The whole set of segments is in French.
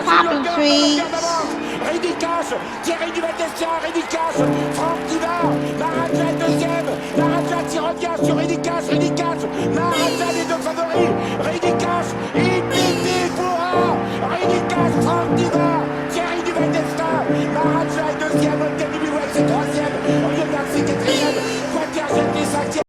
Popping trees. Ridicache, Thierry du Val-d'Estia, Ridicache, Franck Diva, Maharaja deuxième, Maharaja qui revient sur Ridicache, Maharaja les deux favoris, Ridicache, Infinity Foura, Ridicache, Franck Diva, Thierry du Val-d'Estia, Maharaja est deuxième, Olga Dubuel c'est troisième, Olivier Garcia quatrième, Quater Jetty cinquième.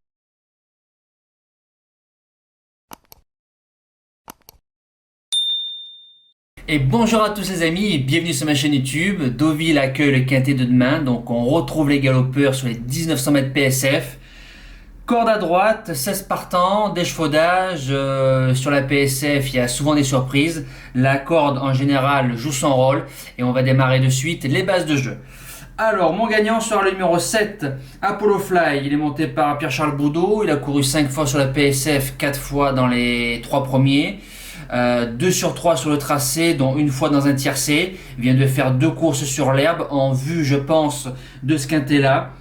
Et bonjour à tous les amis et bienvenue sur ma chaîne YouTube. Deauville accueille le quintet de demain, donc on retrouve les galopeurs sur les 1900 mètres PSF. Corde à droite, 16 partants, d'échafaudage, sur la PSF il y a souvent des surprises. La corde en général joue son rôle et on va démarrer de suite les bases de jeu. Alors mon gagnant sera le numéro 7, Apollo Fly, il est monté par Pierre-Charles Boudot, il a couru 5 fois sur la PSF, 4 fois dans les 3 premiers. 2 sur 3 sur le tracé, dont une fois dans un tiercé. Il vient de faire 2 courses sur l'herbe en vue, je pense, de ce quintet-là.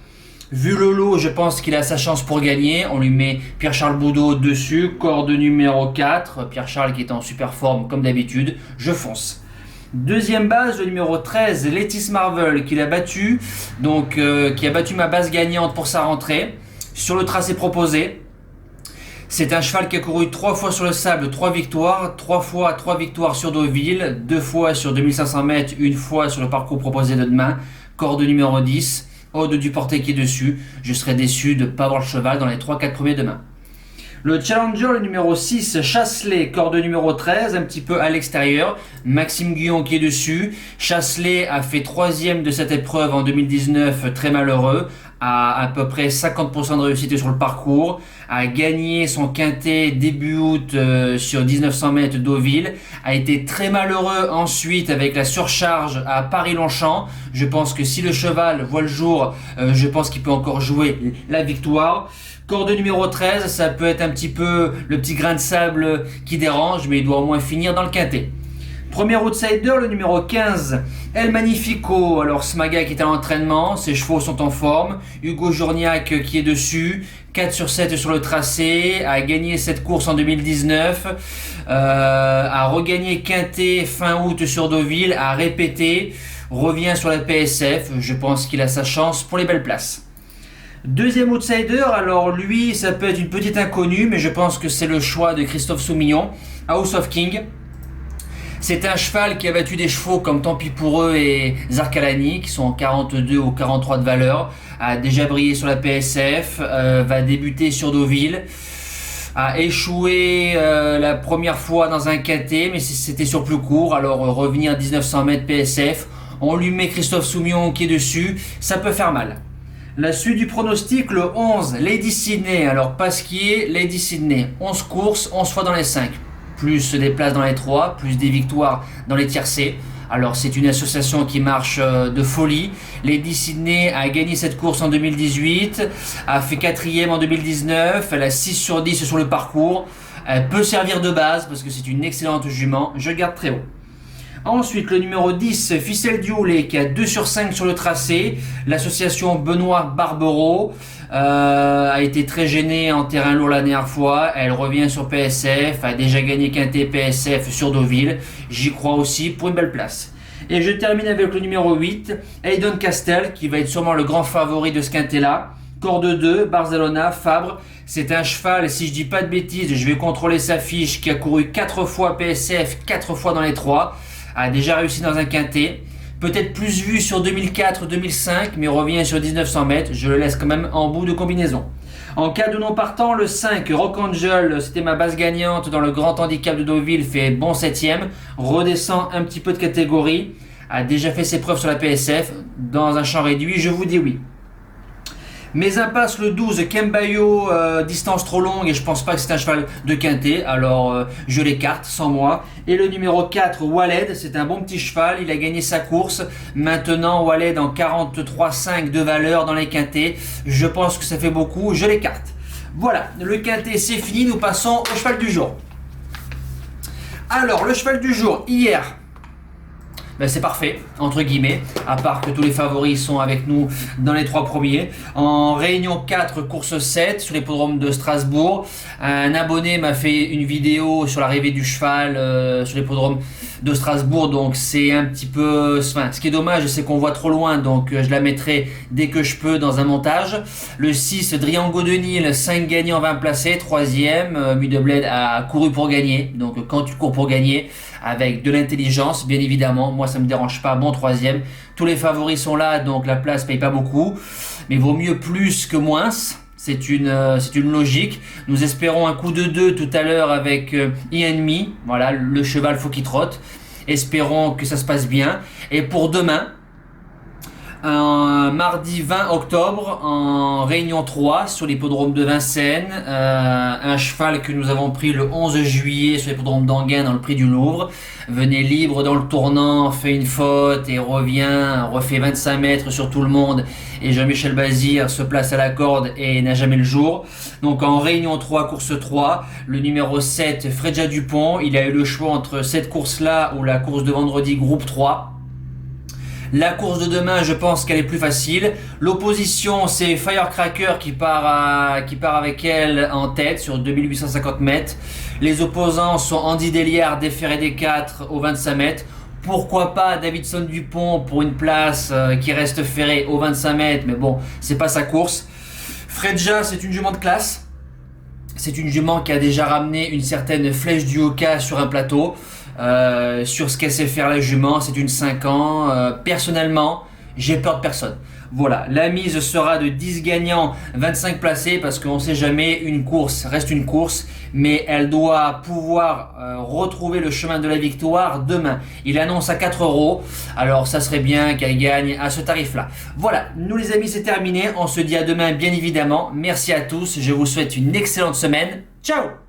Vu le lot, je pense qu'il a sa chance pour gagner. On lui met Pierre-Charles Boudot dessus, corde numéro 4. Pierre-Charles qui est en super forme comme d'habitude. Je fonce. Deuxième base, le numéro 13, Letis Marvel, qui l'a battu. Donc, qui a battu ma base gagnante pour sa rentrée. Sur le tracé proposé. C'est un cheval qui a couru 3 fois sur le sable, 3 victoires, 3 fois 3 victoires sur Deauville, 2 fois sur 2500 mètres, 1 fois sur le parcours proposé de demain, corde numéro 10, Aude du Portet qui est dessus. Je serais déçu de ne pas voir le cheval dans les 3-4 premiers demain. Le challenger, le numéro 6, Chasselet, corde numéro 13, un petit peu à l'extérieur. Maxime Guyon qui est dessus. Chasselet a fait 3e de cette épreuve en 2019, très malheureux. À peu près 50% de réussite sur le parcours. A gagné son quintet début août sur 1900 mètres Deauville. A été très malheureux ensuite avec la surcharge à Paris-Longchamp. Je pense que si le cheval voit le jour, je pense qu'il peut encore jouer la victoire. Corde numéro 13, ça peut être un petit peu le petit grain de sable qui dérange, mais il doit au moins finir dans le quintet. Premier outsider, le numéro 15, El Magnifico. Alors Smaga qui est à l'entraînement, ses chevaux sont en forme. Hugo Journiac qui est dessus, 4 sur 7 sur le tracé, a gagné cette course en 2019, a regagné quintet fin août sur Deauville, a répété, revient sur la PSF. Je pense qu'il a sa chance pour les belles places. Deuxième outsider, alors lui ça peut être une petite inconnue, mais je pense que c'est le choix de Christophe Soumillon, House of King. C'est un cheval qui a battu des chevaux comme Tant pis pour eux et Zarkalani, qui sont en 42 ou 43 de valeur, a déjà brillé sur la PSF, va débuter sur Deauville, a échoué la première fois dans un quintet, mais c'était sur plus court, alors revenir à 1900 mètres PSF, on lui met Christophe Soumillon qui est dessus, ça peut faire mal. La suite du pronostic, le 11, Lady Sydney. Alors Pasquier, Lady Sydney. 11 courses, 11 fois dans les 5. Plus des places dans les 3, plus des victoires dans les tiercés. Alors c'est une association qui marche de folie. Lady Sydney a gagné cette course en 2018, a fait 4e en 2019, elle a 6 sur 10 sur le parcours. Elle peut servir de base parce que c'est une excellente jument, je le garde très haut. Ensuite, le numéro 10, Ficelle du Houlet, qui a 2 sur 5 sur le tracé. L'association Benoît Barbero a été très gênée en terrain lourd la dernière fois. Elle revient sur PSF, a déjà gagné quintet PSF sur Deauville. J'y crois aussi pour une belle place. Et je termine avec le numéro 8, Hayden Castel, qui va être sûrement le grand favori de ce quintet-là. Corde 2, Barcelona, Fabre. C'est un cheval, si je dis pas de bêtises, je vais contrôler sa fiche, qui a couru 4 fois PSF, 4 fois dans les 3. A déjà réussi dans un quintet, peut-être plus vu sur 2004-2005, mais revient sur 1900 mètres, je le laisse quand même en bout de combinaison. En cas de non partant, le 5, Rock Angel, c'était ma base gagnante dans le grand handicap de Deauville, fait bon 7e, redescend un petit peu de catégorie, a déjà fait ses preuves sur la PSF, dans un champ réduit, je vous dis oui. Mes impasses, le 12, Kembayo, distance trop longue et je pense pas que c'est un cheval de quintet, alors je l'écarte sans moi. Et le numéro 4, Waled, c'est un bon petit cheval, il a gagné sa course. Maintenant Waled en 43,5 de valeur dans les quintets, je pense que ça fait beaucoup, je l'écarte. Voilà, le quintet c'est fini, nous passons au cheval du jour. Alors le cheval du jour, hier, ben c'est parfait, entre guillemets, à part que tous les favoris sont avec nous dans les 3 premiers. En réunion 4, course 7, sur l'hippodrome de Strasbourg, un abonné m'a fait une vidéo sur l'arrivée du cheval sur l'hippodrome de Strasbourg, donc c'est un petit peu... Enfin, ce qui est dommage, c'est qu'on voit trop loin, donc je la mettrai dès que je peux dans un montage. Le 6, Driango de Nîmes, 5 gagnants, 20 placés, 3ème, Mudebled a couru pour gagner, donc quand tu cours pour gagner, avec de l'intelligence, bien évidemment, moi ça me dérange pas, bon 3ème. Tous les favoris sont là, donc la place paye pas beaucoup, mais vaut mieux plus que moins. C'est une logique. Nous espérons un coup de 2 tout à l'heure avec Ianmi. Voilà, le cheval faut qu'il trotte. Espérons que ça se passe bien. Et pour demain, un mardi 20 octobre, en réunion 3 sur l'hippodrome de Vincennes, un cheval que nous avons pris le 11 juillet sur l'hippodrome d'Anguin dans le prix du Louvre, venait libre dans le tournant, fait une faute et revient, refait 25 mètres sur tout le monde, et Jean-Michel Bazir se place à la corde et n'a jamais le jour. Donc en réunion 3, course 3, le numéro 7, Fredja Dupont, il a eu le choix entre cette course-là ou la course de vendredi groupe 3. La course de demain, je pense qu'elle est plus facile. L'opposition, c'est Firecracker qui part avec elle en tête sur 2850 mètres. Les opposants sont Andy Deliard, déféré des 4 aux 25 mètres. Pourquoi pas Davidson Dupont pour une place qui reste ferrée aux 25 mètres, mais bon, c'est pas sa course. Fredja, c'est une jument de classe. C'est une jument qui a déjà ramené une certaine flèche du Oka sur un plateau. Sur ce qu'elle sait faire la jument, c'est une 5 ans. Personnellement, j'ai peur de personne. Voilà, la mise sera de 10 gagnants, 25 placés, parce qu'on ne sait jamais, une course reste une course, mais elle doit pouvoir retrouver le chemin de la victoire demain. Il annonce à 4 €, alors ça serait bien qu'elle gagne à ce tarif-là. Voilà, nous les amis, c'est terminé. On se dit à demain, bien évidemment. Merci à tous, je vous souhaite une excellente semaine. Ciao!